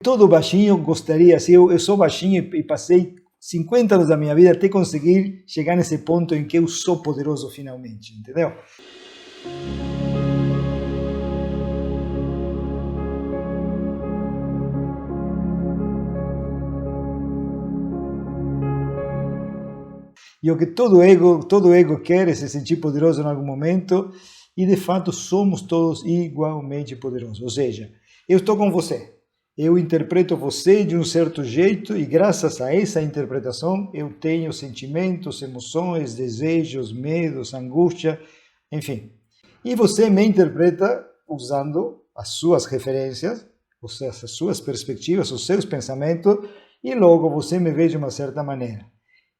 Todo baixinho gostaria, assim, eu sou baixinho e passei 50 anos da minha vida até conseguir chegar nesse ponto em que eu sou poderoso finalmente, entendeu? E o que todo ego quer é se sentir poderoso em algum momento, e de fato somos todos igualmente poderosos. Ou seja, eu estou com você, eu interpreto você de um certo jeito, e graças a essa interpretação eu tenho sentimentos, emoções, desejos, medos, angústia, enfim. E você me interpreta usando as suas referências, ou seja, as suas perspectivas, os seus pensamentos, e logo você me vê de uma certa maneira.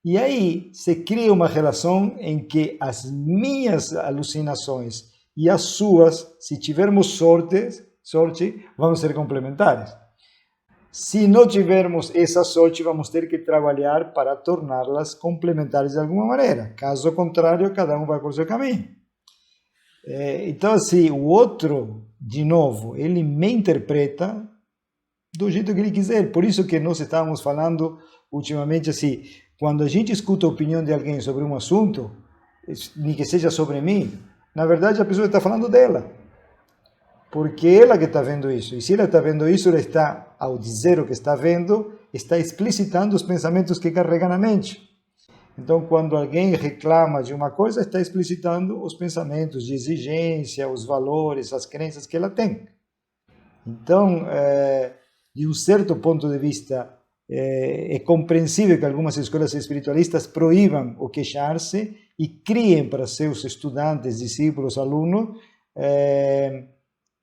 E aí se cria uma relação em que as minhas alucinações e as suas, se tivermos sorte, vão ser complementares. Se não tivermos essa sorte, vamos ter que trabalhar para torná-las complementares de alguma maneira. Caso contrário, cada um vai por seu caminho. Então, assim, o outro, de novo, ele me interpreta do jeito que ele quiser. Por isso que nós estávamos falando ultimamente assim, quando a gente escuta a opinião de alguém sobre um assunto, nem que seja sobre mim, na verdade a pessoa está falando dela. Porque é ela que está vendo isso. E se ela está vendo isso, ela está, ao dizer o que está vendo, está explicitando os pensamentos que carrega na mente. Então, quando alguém reclama de uma coisa, está explicitando os pensamentos de exigência, os valores, as crenças que ela tem. Então, de um certo ponto de vista, é compreensível que algumas escolas espiritualistas proíbam o queixar-se e criem para seus estudantes, discípulos, alunos,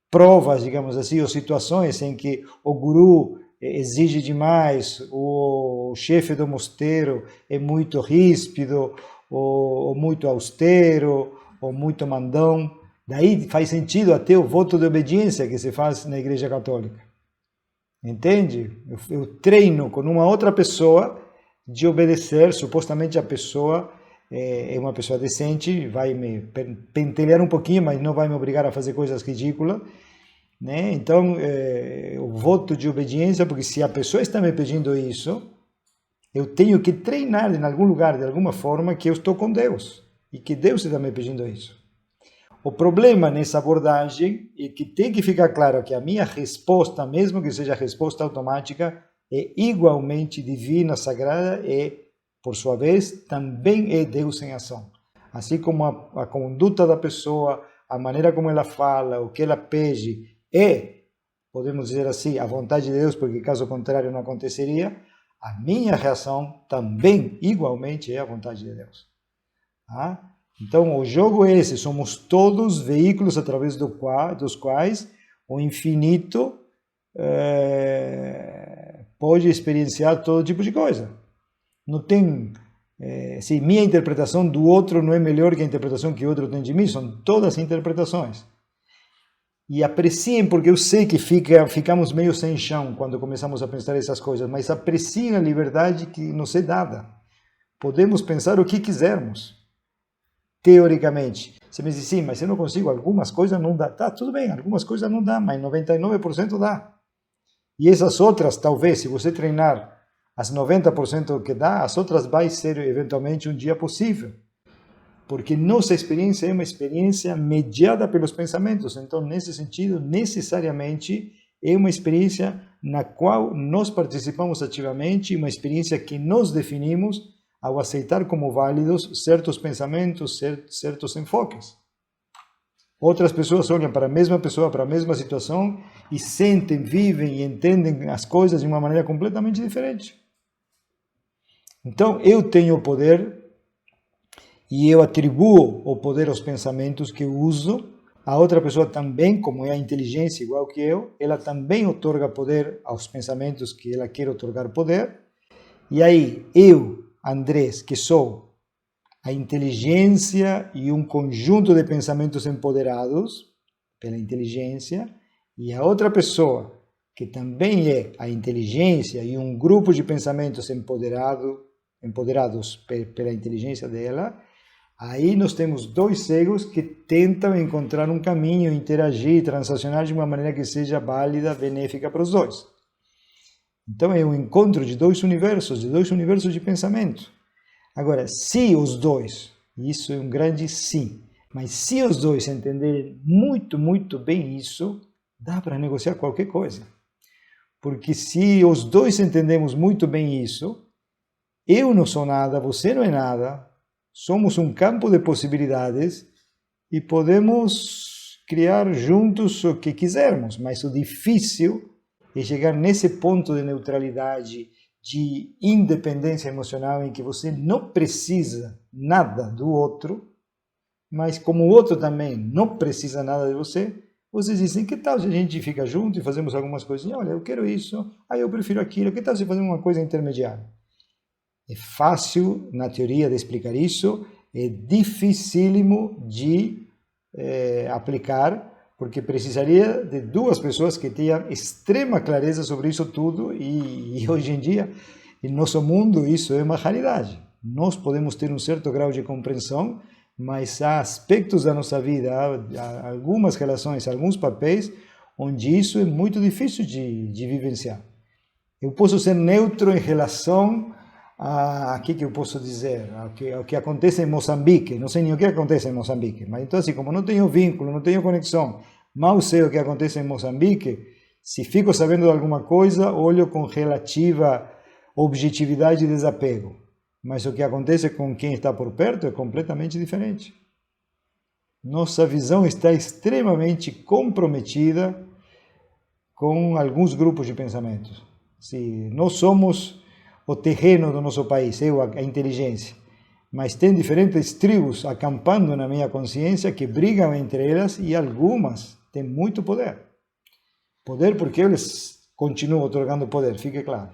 provas, digamos assim, ou situações em que o guru exige demais, o chefe do mosteiro é muito ríspido, ou muito austero, ou muito mandão. Daí faz sentido até o voto de obediência que se faz na Igreja Católica. Entende? Eu treino com uma outra pessoa de obedecer, supostamente a pessoa é uma pessoa decente, vai me pentelhar um pouquinho, mas não vai me obrigar a fazer coisas ridículas, né? Então, o voto de obediência, porque se a pessoa está me pedindo isso, eu tenho que treinar em algum lugar, de alguma forma, que eu estou com Deus, e que Deus está me pedindo isso. O problema nessa abordagem é que tem que ficar claro que a minha resposta, mesmo que seja resposta automática, é igualmente divina, sagrada e, por sua vez, também é Deus em ação. Assim como a conduta da pessoa, a maneira como ela fala, o que ela pede podemos dizer assim, a vontade de Deus, porque caso contrário não aconteceria, a minha reação também, igualmente, é a vontade de Deus. Tá? Então, o jogo é esse, somos todos veículos através dos quais o infinito pode experienciar todo tipo de coisa. Não tem, assim, minha interpretação do outro não é melhor que a interpretação que o outro tem de mim, são todas interpretações. E apreciem, porque eu sei que ficamos meio sem chão quando começamos a pensar essas coisas, mas apreciem a liberdade que nos é dada. Podemos pensar o que quisermos. Teoricamente. Você me diz, sim, mas eu não consigo, algumas coisas não dá. Tá, tudo bem, algumas coisas não dá, mas 99% dá. E essas outras, talvez, se você treinar as 90% que dá, as outras vai ser eventualmente um dia possível. Porque nossa experiência é uma experiência mediada pelos pensamentos. Então, nesse sentido, necessariamente, é uma experiência na qual nós participamos ativamente, uma experiência que nós definimos ao aceitar como válidos certos pensamentos, certos enfoques. Outras pessoas olham para a mesma pessoa, para a mesma situação e sentem, vivem e entendem as coisas de uma maneira completamente diferente. Então, eu tenho o poder e eu atribuo o poder aos pensamentos que eu uso. A outra pessoa também, como é a inteligência igual que eu, ela também otorga poder aos pensamentos que ela quer otorgar poder. E aí, eu, Andrés, que sou a inteligência e um conjunto de pensamentos empoderados pela inteligência, e a outra pessoa, que também é a inteligência e um grupo de pensamentos empoderados pela inteligência dela, aí nós temos dois egos que tentam encontrar um caminho, interagir, transacionar de uma maneira que seja válida, benéfica para os dois. Então é um encontro de dois universos de pensamento. Agora, se os dois, isso é um grande sim, mas se os dois entenderem muito, muito bem isso, dá para negociar qualquer coisa. Porque se os dois entendemos muito bem isso, eu não sou nada, você não é nada, somos um campo de possibilidades e podemos criar juntos o que quisermos, mas o difícil é chegar nesse ponto de neutralidade, de independência emocional, em que você não precisa nada do outro, mas como o outro também não precisa nada de você, vocês dizem, que tal se a gente fica junto e fazemos algumas coisinhas? Olha, eu quero isso, eu prefiro aquilo, que tal se fazemos uma coisa intermediária? É fácil, na teoria, de explicar isso, é dificílimo de aplicar, porque precisaria de duas pessoas que tenham extrema clareza sobre isso tudo e hoje em dia, em nosso mundo, isso é uma raridade. Nós podemos ter um certo grau de compreensão, mas há aspectos da nossa vida, há algumas relações, alguns papéis, onde isso é muito difícil de vivenciar. Eu posso ser neutro em relação a que eu posso dizer, ao que acontece em Moçambique. Não sei nem o que acontece em Moçambique, mas então assim, como não tenho vínculo, não tenho conexão, mal sei o que acontece em Moçambique, se fico sabendo de alguma coisa, olho com relativa objetividade e desapego. Mas o que acontece com quem está por perto é completamente diferente. Nossa visão está extremamente comprometida com alguns grupos de pensamentos. Se nós somos o terreno do nosso país, a inteligência, mas tem diferentes tribos acampando na minha consciência que brigam entre elas e algumas têm muito poder. Poder porque eles continuam otorgando poder, fique claro.